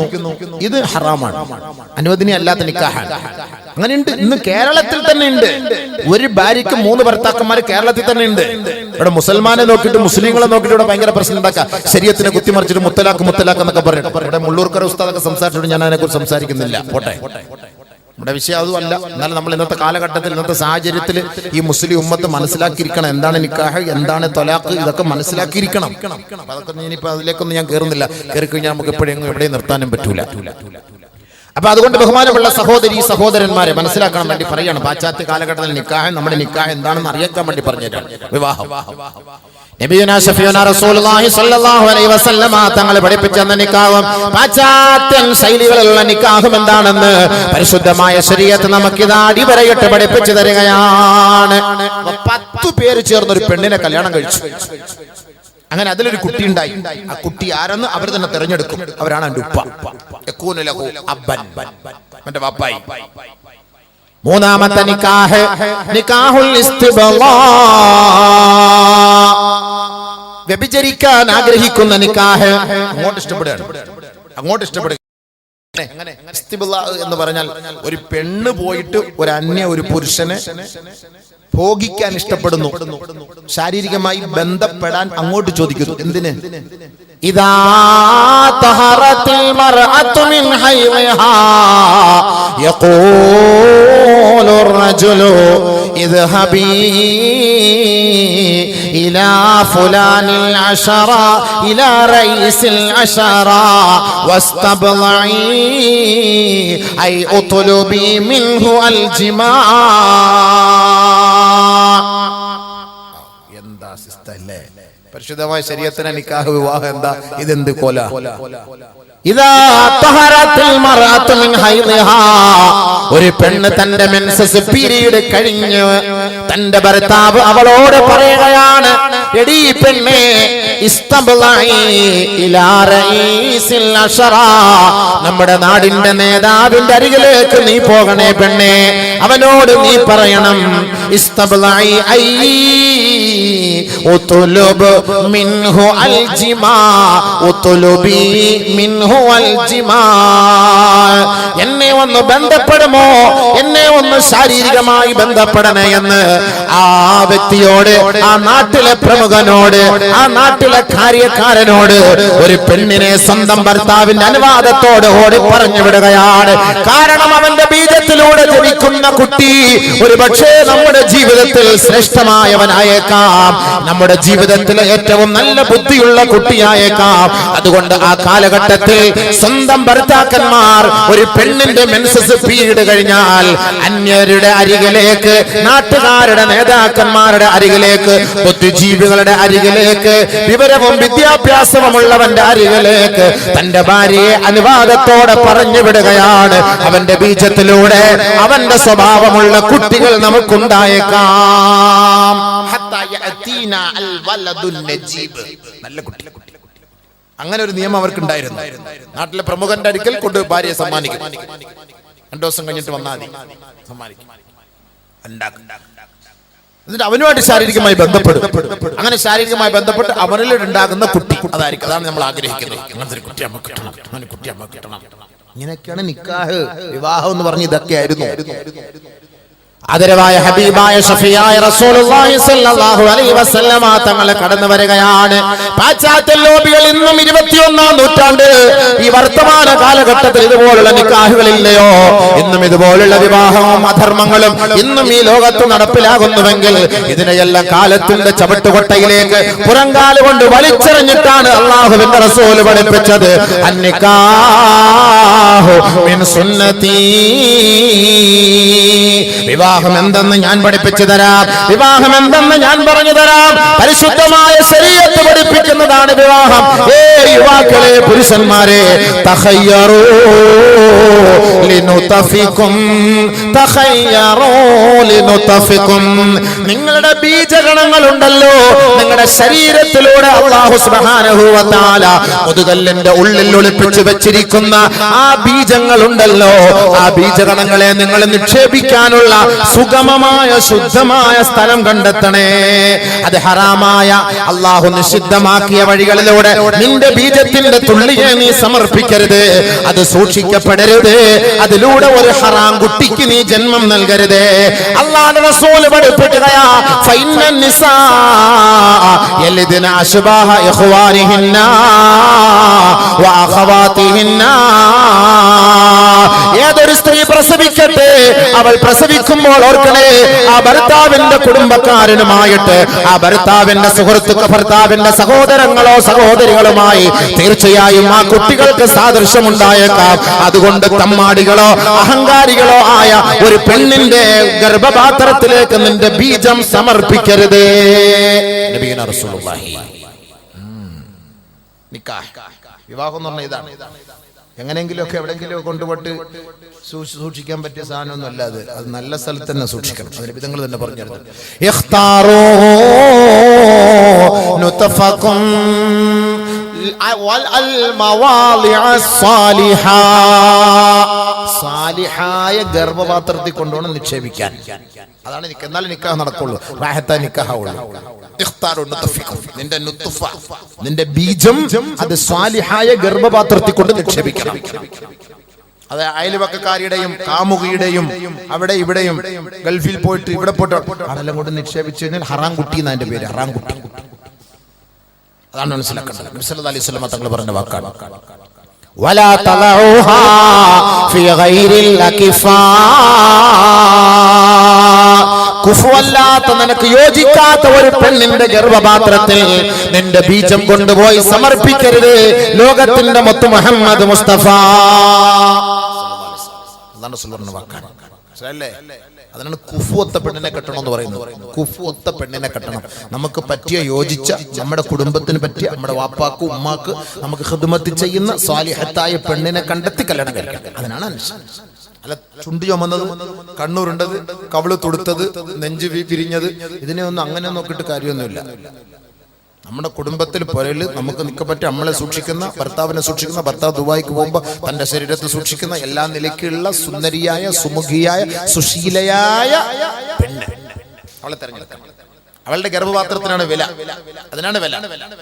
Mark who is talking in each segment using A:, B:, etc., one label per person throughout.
A: പഠിപ്പിക്കുന്നു ഇത് ഹറാമാണ്, അനുവദനീയമല്ലാത്ത നിക്കാഹാണ്. അങ്ങനെയുണ്ട്, ഇന്ന് കേരളത്തിൽ തന്നെ ഉണ്ട്. ഒരു ഭാര്യയ്ക്ക് 3 ഭർത്താക്കന്മാർ കേരളത്തിൽ തന്നെ ഉണ്ട്. ഇവിടെ മുസൽമാനെ നോക്കിയിട്ട് മുസ്ലിങ്ങളെ നോക്കിയിട്ട് ഇവിടെ ഭയങ്കര പ്രശ്നം ഉണ്ടാക്കാം. ശരീഅത്തിനെ കുത്തിമറിച്ചിട്ട് മുത്തലാഖ് എന്നൊക്കെ പറഞ്ഞിട്ട് ഇവിടെ മുള്ളൂർക്കര ഉസ്താദൊക്കെ സംസാരിച്ചിട്ട് ഞാൻ അതിനെക്കുറിച്ച് സംസാരിക്കുന്നില്ല, പോട്ടെ. നമ്മുടെ വിഷയം അതുമല്ല. എന്നാൽ നമ്മൾ ഇന്നത്തെ കാലഘട്ടത്തിൽ, ഇന്നത്തെ സാഹചര്യത്തിൽ ഈ മുസ്ലിം ഉമ്മത്ത് മനസ്സിലാക്കിയിരിക്കണം എന്താണ് നിക്കാഹ്, എന്താണ് ത്വലാഖ്, ഇതൊക്കെ മനസ്സിലാക്കിയിരിക്കണം. അതൊക്കെ ഇനിയിപ്പോൾ അതിലേക്കൊന്നും ഞാൻ കയറുന്നില്ല. കയറി കഴിഞ്ഞാൽ നമുക്ക് എവിടെയും നിർത്താനും പറ്റൂല. അപ്പൊ അതുകൊണ്ട് ബഹുമാനമുള്ള സഹോദരി സഹോദരന്മാരെ മനസ്സിലാക്കാൻ വേണ്ടി പറയാണ്, പാശ്ചാത്യ കാലഘട്ടത്തിൽ നിക്കാഹ്, നമ്മുടെ നിക്കാഹ് എന്താണെന്ന് അറിയിക്കാൻ വേണ്ടി പറഞ്ഞിട്ടാണ് വിവാഹം. നബിയുനാ ശഫീഉനാ റസൂലുള്ളാഹി സ്വല്ലല്ലാഹു അലൈഹി വസല്ലമ തങ്ങൾ പഠിപ്പിച്ച നിക്കാഹും പാശ്ചാത്യ ശൈലികളിലുള്ള നിക്കാഹും എന്താണെന്ന് പരിശുദ്ധമായ ശരീഅത്ത് നമുക്കിതാ അടിവരയിട്ട് പഠിപ്പിച്ചു തരികയാണ്. 10 പേര് ചേർന്ന് ഒരു പെണ്ണിനെ കല്യാണം കഴിച്ചു. അങ്ങനെ അതിലൊരു കുട്ടി ഉണ്ടായി. ആ കുട്ടി ആരെന്ന് അവർ തന്നെ തിരഞ്ഞെടുക്കും. അവരാണ് എൻ്റെ ഉപ്പ. യകൂനു ലഹു അബ്ബൻ, എൻ്റെ വാപ്പായി. മൂന്നാമത്തെ നിക്കാഹ് നിക്കാഹുൽ ഇസ്തിബ്ളാ, വ്യഭിചരിക്കാൻ ആഗ്രഹിക്കുന്ന നിക്കാഹ്. അങ്ങോട്ട് ഇഷ്ടപ്പെടുക. ഇസ്തിബ്ളാ എന്ന് പറഞ്ഞാൽ ഒരു പെണ്ണ് പോയിട്ട് ഒരു പുരുഷനെ ഭോഗിക്കാൻ ഇഷ്ടപ്പെടുന്നു, ശാരീരികമായി ബന്ധപ്പെടാൻ അങ്ങോട്ട് ചോദിക്കുന്നു. എന്തിന്? ഇദാ തഹറത്തിൽ മർഅതു മിൻ ഹൈളിഹാ യഖൂലു الرجുലു ഇദ്ഹബീ ഇലാ ഫുലാനിൽ അശറ ഇലാ റഈസിൽ അശറ വസ്തബ്ളഈ ഐ ഉത്ലുബി മിൻഹു അൽ ജിമാ. എന്താ സിസ്റ്റല്ലേ പരിശുദ്ധമായ ശരീഅത്തിലെ നിക്കാഹ് വിവാഹം എന്താ? ഇതെന്ത് കൊല? ഇദാ തഹറത്തിൽ മർഅതു മിൻ ഹൈളിഹാ, ഒരു പെണ്ണ് തന്റെ മെൻസസ് പീരീഡ് കഴിഞ്ഞ് തന്റെ ഭർത്താവ് അവളോട് പറയുകയാണ്, എടീ പെണ്ണേ, ഇസ്തബ്ളഈ ഇലാ റഈസിൽ അശറ, നമ്മുടെ നാടിന്റെ നേതാവിന്റെ അരികിലേക്ക് നീ പോകണേ പെണ്ണേ. അവനോട് നീ പറയണം, ഇസ്തബ്ളഈ ഐ ഉത്ലുബ് മിൻഹു അൽ ജിമാ, ഉത്ലുബി മിൻഹു അൽ ജിമാ. എന്നെ ഒന്ന് ബന്ധപ്പെടുമോ, എന്നെ ഒന്ന് ശാരീരികമായി ബന്ധപ്പെടണേ എന്ന് ആ വ്യക്തിയോട്, ആ നാട്ടിലെ പ്രമുഖനോട്, ആ നാട്ടിലെ കാര്യക്കാരനോട് ഒരു പെണ്ണിനെ സ്വന്തം ഭർത്താവിന്റെ അനുവാദത്തോട് ഓടി പറഞ്ഞു വിടുകയാണ്. കാരണം അവന്റെ ബീജത്തിലൂടെ ജനിക്കുന്ന കുട്ടി ഒരു പക്ഷേ നമ്മുടെ ജീവിതത്തിൽ ശ്രേഷ്ഠമായവനായേക്കാം, നമ്മുടെ ജീവിതത്തിലെ ഏറ്റവും നല്ല ബുദ്ധിയുള്ള കുട്ടിയായേക്കാം. അതുകൊണ്ട് ആ കാലഘട്ടത്തിൽ സ്വന്തം ഭർത്താക്കന്മാർ ഒരു പെണ്ണിന്റെ മെൻസസ് പീരീഡ് കഴിഞ്ഞാൽ അന്യരുടെ അരികിലേക്ക്, നാട്ടുകാരുടെ നേതാക്കന്മാരുടെ അരികിലേക്ക്, ബുദ്ധിജീവികളുടെ അരികിലേക്ക്, വിവരവും വിദ്യാഭ്യാസവുമുള്ളവന്റെ അരികിലേക്ക് തന്റെ ഭാര്യയെ അനുവാദത്തോടെ പറഞ്ഞു വിടുകയാണ്. അവന്റെ ബീജത്തിലൂടെ അവന്റെ സ്വഭാവമുള്ള കുട്ടികൾ നമുക്കുണ്ടായേക്കാം. നല്ല കുട്ടി. അങ്ങനെ ഒരു നിയമം അവർക്കുണ്ടായിരുന്നു. നാട്ടിലെ പ്രമുഖന്റെ അടുക്കൽ കൊണ്ട് ഭാര്യയെ സമ്മാനിക്കും. 2 ദിവസം കഴിഞ്ഞിട്ട് വന്നാൽ മതി, സമ്മാനിക്കും. എന്നിട്ട് അവനുമായിട്ട് ശാരീരികമായി ബന്ധപ്പെടും. അങ്ങനെ ശാരീരികമായി ബന്ധപ്പെട്ട് അവനിൽ ഉണ്ടാകുന്ന കുട്ടി അതായിരിക്കും. അതാണ് നമ്മൾ ആഗ്രഹിക്കുന്നത്. അങ്ങനത്തെ കുട്ടി നമുക്ക് കിട്ടണം, അങ്ങനെ കുട്ടി നമുക്ക് കിട്ടണം. ഇങ്ങനെയൊക്കെയാണ് നിക്കാഹ്, വിവാഹം എന്ന് പറഞ്ഞ് ഇതൊക്കെയായിരുന്നു. ആദരവായ ഹബീബായ ഷഫീആയ റസൂലുള്ളാഹി സ്വല്ലല്ലാഹു അലൈഹി വസല്ലമ തങ്ങൾ കടന്നു വരികയാണ്. പാശ്ചാത്യ ലോബികൾ ഇന്നും 21-ാം നൂറ്റാണ്ട് ഈ വർത്തമാന കാലഘട്ടത്തിൽ ഇതുപോലുള്ള നിക്കാഹുകളില്ലയോ? ഇന്നും ഇതുപോലുള്ള വിവാഹവും അധർമ്മങ്ങളും ഇന്നും ഈ ലോകത്ത് നടപ്പിലാകുന്നുവെങ്കിൽ ഇതിനെയെല്ലാം കാലത്തിന്റെ ചവിട്ടുകൊട്ടയിലേക്ക് പുറങ്കാല് കൊണ്ട് വലിച്ചെറിഞ്ഞിട്ടാണ് അല്ലാഹുവിന്റെ റസൂൽ പഠിപ്പിച്ചത്. അന്നിക്കാഹു മിൻ സുന്നതി, വിവാഹം എന്തെന്ന് ഞാൻ പഠിപ്പിച്ചു തരാം, വിവാഹം എന്തെന്ന് ഞാൻ പറഞ്ഞു തരാം. പരിശുദ്ധമായ ശരീഅത്ത് പഠിപ്പിക്കുന്നതാണ് വിവാഹം. യുവാക്കളെ, പുരുഷന്മാരെ, തഖയ്യറൂ ലിനുതഫികും, തഖയ്യറൂ ലിനുതഫികും. നിങ്ങളുടെ ബീജഗണങ്ങൾ ഉണ്ടല്ലോ, നിങ്ങളുടെ ശരീരത്തിലൂടെ അല്ലാഹു സുബ്ഹാനഹു വ തആല മുതുകല്ലിന്റെ ഉള്ളിൽ ഒളിപ്പിച്ചു വെച്ചിരിക്കുന്ന ആ ബീജങ്ങൾ ഉണ്ടല്ലോ, ആ ബീജഗണങ്ങളെ നിങ്ങൾ നിക്ഷേപിക്കാനുള്ള സുഗമമായ ശുദ്ധമായ സ്ഥലം കണ്ടെത്തണേ. അത് ഹറാമായ, അല്ലാഹു നിഷിദ്ധമാക്കിയ വഴികളിലൂടെ നിന്റെ ബീജത്തിന്റെ തുള്ളിയെ നീ സമർപ്പിക്കരുത്. അത് സൂക്ഷിക്കപ്പെടരുത്. അതിലൂടെ ഒരു ഹറാം കുട്ടിക്ക് നീ ജന്മം നൽകരുത്. അല്ലാഹുവിന്റെ റസൂൽ പഠിപ്പിക്കുകയാ, ഫൈന നിസാ യലിദ്ന അശ്ബാഹ ഇഖ്വാനിഹിന്ന വഅഖവാതിഹിന്ന. ഏതൊരു സ്ത്രീ പ്രസവിക്കട്ടെ, അവൾ പ്രസവിക്കുമ്പോൾ ഓർക്കണേ, ആ ഭർത്താവിന്റെ കുടുംബക്കാരനുമായിട്ട്, ആ ഭർത്താവിന്റെ സുഹൃത്തുക്കൾ, ഭർത്താവിന്റെ സഹോദരങ്ങളോ സഹോദരികളുമായി തീർച്ചയായും ആ കുട്ടികൾക്ക് സാദൃശ്യമുണ്ടായേക്കാം. അതുകൊണ്ട് തമ്മാടികളോ അഹങ്കാരികളോ ആയ ഒരു പെണ്ണിന്റെ ഗർഭപാത്രത്തിലേക്ക് നിന്റെ ബീജം സമർപ്പിക്കരുത്. നബിയുനാ റസൂലുള്ളാഹി. നിക്കാഹ്, വിവാഹം എന്ന് പറഞ്ഞാൽ ഇതാണ്. എങ്ങനെയെങ്കിലുമൊക്കെ എവിടെയെങ്കിലും കൊണ്ടുപോയിട്ട് സൂക്ഷിക്കാൻ പറ്റിയ സാധനമൊന്നും അല്ല. അത് നല്ല സ്ഥലത്ത് തന്നെ സൂക്ഷിക്കണം. അതിന് വിധങ്ങൾ തന്നെ പറഞ്ഞിരുന്നു. സാലിഹായ ഗർഭപാത്രത്തിൽ കൊണ്ടുപോകണം നിക്ഷേപിക്കാൻ. അതാണ് എന്നാലും നിക്കാഹ് നടക്കുള്ളൂ, റാഹത്തായ നിക്കാഹുള്ളൂ. നിന്റെ നുത്ഫ, നിന്റെ ബീജം അത് സ്വാലിഹായ ഗർഭപാത്രത്തിൽ കൊണ്ട് നിക്ഷേപിക്കണം. അത് അയൽവക്കക്കാരുടെയും കാമുകിയുടെയും അവിടെ ഇവിടെയും ഗൾഫിൽ പോയിട്ട് ഇവിടെ പോയിട്ട് അതെല്ലാം കൊണ്ട് നിക്ഷേപിച്ചു കഴിഞ്ഞാൽ ഹറാം കുട്ടി എന്നാ എന്റെ പേര്, ഹറാം കുട്ടി. അതാണ് മനസ്സിലാക്കേണ്ടത്. നബി സല്ലല്ലാഹു അലൈഹി വസല്ലം തങ്ങൾ പറഞ്ഞ വാക്കാണ്, വലാ തലഊഹാ ഫീ ഗൈരിൽ അകിഫാ. കുഫുവല്ലാത്ത, നിനക്ക് യോജിക്കാത്ത ഒരു പെണ്ണിന്റെ ഗർഭപാത്രത്തിൽ നിന്റെ ബീജം കൊണ്ടുപോയി സമർപ്പിക്കരുത്. ലോകത്തിന്റെ മൊത്തം മുഹമ്മദ് മുസ്തഫ. അതിനാണ് കുഫുവത്ത പെണ്ണിനെ കെട്ടണം എന്ന് പറയുന്നത്. കുഫുവത്ത പെണ്ണിനെ കെട്ടണം. നമുക്ക് പറ്റിയ, യോജിച്ച, നമ്മുടെ കുടുംബത്തിന് പറ്റിയ, നമ്മുടെ വാപ്പാക്കും ഉമ്മാക്ക് നമുക്ക് ഖിദ്മത്ത് ചെയ്യുന്ന സ്വാലിഹത്തായ പെണ്ണിനെ കണ്ടെത്തി കല്യാണം കഴിക്കണം. അതിനാണ് അനുഷ്ഠാനം. അല്ല ചുണ്ടു ചുമന്നത്, കണ്ണൂരുണ്ടത്, കവിള് തുടുത്തത്, നെഞ്ച് പിരിഞ്ഞത്, ഇതിനെയൊന്നും അങ്ങനെ നോക്കിയിട്ട് കാര്യമൊന്നുമില്ല. നമ്മുടെ കുടുംബത്തിൽ പുരയിൽ നമുക്ക് നിൽക്കപ്പറ്റി നമ്മളെ സൂക്ഷിക്കുന്ന, ഭർത്താവിനെ സൂക്ഷിക്കുന്ന, ഭർത്താവ് ദുബായിക്ക് പോകുമ്പോൾ തന്റെ ശരീരത്തെ സൂക്ഷിക്കുന്ന, എല്ലാ നിലയ്ക്കുള്ള സുന്ദരിയായ, സുമുഖിയായ, സുശീലയായ പെണ്ണ് അവളെ തെരഞ്ഞെടുക്കണം. അവളുടെ ഗർഭപാത്രത്തിനാണ് വില, അതിനാണ് വില.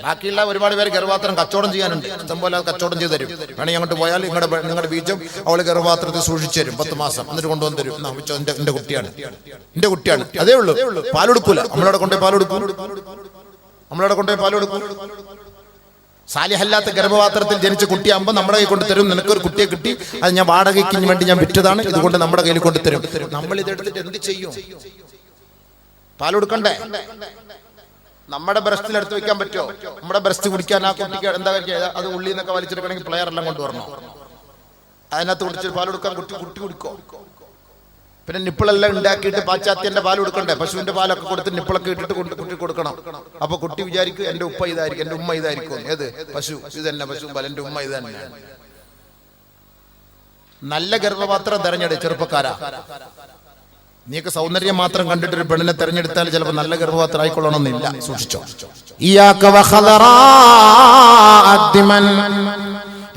A: ബാക്കിയുള്ള ഒരുപാട് പേര് ഗർഭപാത്രം കച്ചവടം ചെയ്യാനുണ്ട്, ഇഷ്ടംപോലെ കച്ചവടം ചെയ്ത് തരും. വേണമെങ്കിൽ അങ്ങോട്ട് പോയാൽ നിങ്ങളുടെ ബീജം അവള് ഗർഭപാത്രത്തിൽ സൂക്ഷിച്ചു തരും 10 മാസം, എന്നിട്ട് കൊണ്ടുവന്ന് തരും. എന്റെ കുട്ടിയാണ്, എന്റെ കുട്ടിയാണ്, അതേ ഉള്ളൂ. പാലെടുക്കൂല, നമ്മളവിടെ കൊണ്ടുപോയി പാലെടുക്കും, നമ്മളവിടെ കൊണ്ടുപോയി പാലെടുക്കും. സാലിഹല്ലാത്ത ഗർഭപാത്രത്തിൽ ജനിച്ച കുട്ടിയാകുമ്പോൾ നമ്മുടെ കൈ കൊണ്ട് തരും. നിനക്കൊരു കുട്ടിയെ കിട്ടി, അത് ഞാൻ വാടകയ്ക്ക് വേണ്ടി ഞാൻ വിറ്റതാണ്, ഇതുകൊണ്ട് നമ്മുടെ കയ്യിൽ കൊണ്ട് തരും. നമ്മൾ ഇതെടുത്തിട്ട് എന്ത് ചെയ്യും? പാലെടുക്കണ്ടേ? നമ്മുടെ ബ്രസ്റ്റിൽ എടുത്ത് വെക്കാൻ പറ്റുമോ? നമ്മുടെ ബ്രസ്റ്റ് കുടിക്കാൻ ആ കുട്ടിക്ക് എന്താ കഴിക്കുക? അത് ഉള്ളിൽ നിന്നൊക്കെ വലിച്ചെടുക്കണമെങ്കിൽ പ്ലെയർ എല്ലാം കൊണ്ടുവരണം. അതിനകത്ത് കുടിച്ചിട്ട് പാലെടുക്കാൻ കുട്ടി കുടിക്കോ? പിന്നെ നിപ്പിളെല്ലാം ഉണ്ടാക്കിയിട്ട് പാശ്ചാത്യന്റെ പാൽ കൊടുക്കണ്ടേ? പശുവിന്റെ പാലൊക്കെ കൊടുത്ത് നിപ്പിളൊക്കെ ഇട്ടിട്ട് കുട്ടി കൊടുക്കണം. അപ്പൊ കുട്ടി വിചാരിക്കും എന്റെ ഉപ്പ ഇതായിരിക്കും, എന്റെ ഉമ്മ ഇതായിരിക്കും. ഏത് പശു? ഇത് തന്നെ പശു പാൽ, എന്റെ ഉമ്മ ഇത് തന്നെയാണ്. നല്ല ഗർഭപാത്രം തെരഞ്ഞെടുത്ത് ചെറുപ്പക്കാരാ. നീക്ക് സൗന്ദര്യം മാത്രം കണ്ടിട്ട് ഒരു പെണ്ണിനെ തെരഞ്ഞെടുത്താൽ ചിലപ്പോൾ നല്ല ഗർഭപാത്രം ആയിക്കൊള്ളണമെന്നില്ല. സൂക്ഷിച്ചോ.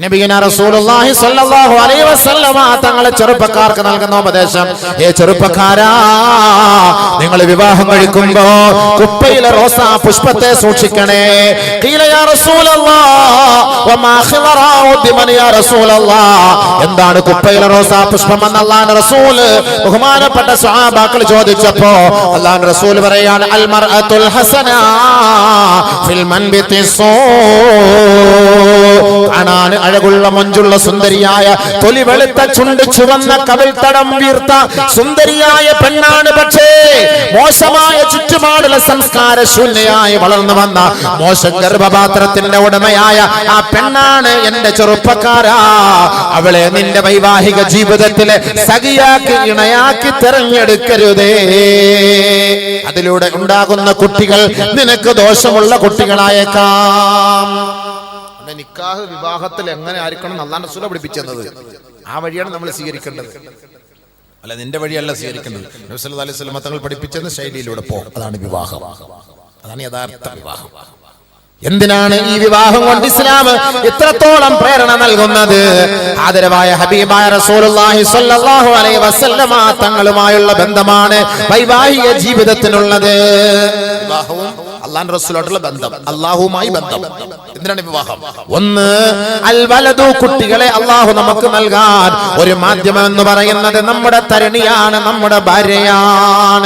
A: നബിയുനാ റസൂലുള്ളാഹി സ്വല്ലല്ലാഹു അലൈഹി വസല്ലമ തങ്ങളെ ചെറുപ്പക്കാർക്ക് നൽകുന്ന ഉപദേശം, ചെറുപ്പക്കാരാ, നിങ്ങൾ വിവാഹം കഴിക്കുമ്പോ കുപ്പയിലെ റോസാ പുഷ്പത്തെ സൂക്ഷിക്കണേ. ഖീല യാ റസൂലല്ലാഹ് വമാ ഖിവറാഉ ദിമൻ യാ റസൂലല്ലാഹ്. എന്താണ് കുപ്പയിലെ റോസാ പുഷ്പം എന്ന് അല്ലാഹുവിന്റെ റസൂൽ ബഹുമാനപ്പെട്ട സ്വഹാബാക്കൾ ചോദിച്ചപ്പോ അല്ലാഹുവിന്റെ റസൂൽ പറയാണ്, അൽ മർഅത്തുൽ ഹസന ഫിൽ മൻബിതി സൂ. കാണാൻ അഴകുള്ള മഞ്ചുള്ള സുന്ദരിയായ, തൊലി വെളുത്ത ചുണ്ട് ചുവന്ന കവിൾത്തടം വീർത്ത സുന്ദരിയായ പെണ്ണാണ്. പക്ഷേ മോശമായ ചുറ്റുപാടുള്ള സംസ്കാര ശൂന്യയായി വളർന്നു വന്ന മോശം ഗർഭപാത്രത്തിന്റെ ഉടമയായ ആ പെണ്ണാണ് എന്റെ ചെറുപ്പക്കാരാ. അവളെ നിന്റെ വൈവാഹിക ജീവിതത്തിലെ സഖിയാക്കി, ഇണയാക്കി തെരഞ്ഞെടുക്കരുതേ. അതിലൂടെ ഉണ്ടാകുന്ന കുട്ടികൾ നിനക്ക് ദോഷമുള്ള കുട്ടികളായേക്കാം. നിക്കാഹ് വിവാഹത്തിൽ എങ്ങനെ ആയിരിക്കണം അല്ലാഹുവിന്റെ റസൂൽ പഠിപ്പിച്ചത്. ആ വഴിയാണ് നമ്മൾ സ്വീകരിക്കേണ്ടത്, അല്ല നിന്റെ വഴിയല്ല സ്വീകരിക്കേണ്ടത്. നബി സല്ലല്ലാഹു അലൈഹി വസല്ലം തങ്ങൾ പഠിപ്പിച്ചത് ശൈലിയിലൂടെ പോ. അതാണ് വിവാഹം, അതാണ് യഥാർത്ഥ വിവാഹം. എന്തിനാണ് ഈ വിവാഹം കൊണ്ട് ഇസ്ലാം ഇത്രത്തോളം പ്രേരണ നൽകുന്നത്? ആദരവായ ഹബീബായ റസൂലുള്ളാഹി സ്വല്ലല്ലാഹു അലൈഹി വസല്ലമ തങ്ങളുമായുള്ള ബന്ധമാണ് വൈവാഹിക ജീവിതത്തിനുള്ളത്. വിവാഹവും അള്ളാഹുവിന്റെ റസൂലുമായിട്ടുള്ള ബന്ധം, അള്ളാഹുവുമായി ബന്ധം. എന്തിനാണ് വിവാഹം? ഒന്ന് അൽ വലദു, കുട്ടികളെ അള്ളാഹു നമുക്ക് നൽകാൻ ഒരു മാധ്യമം എന്ന് പറയുന്നത് നമ്മുടെ തരണിയാണ്, നമ്മുടെ ഭാര്യയാണ്.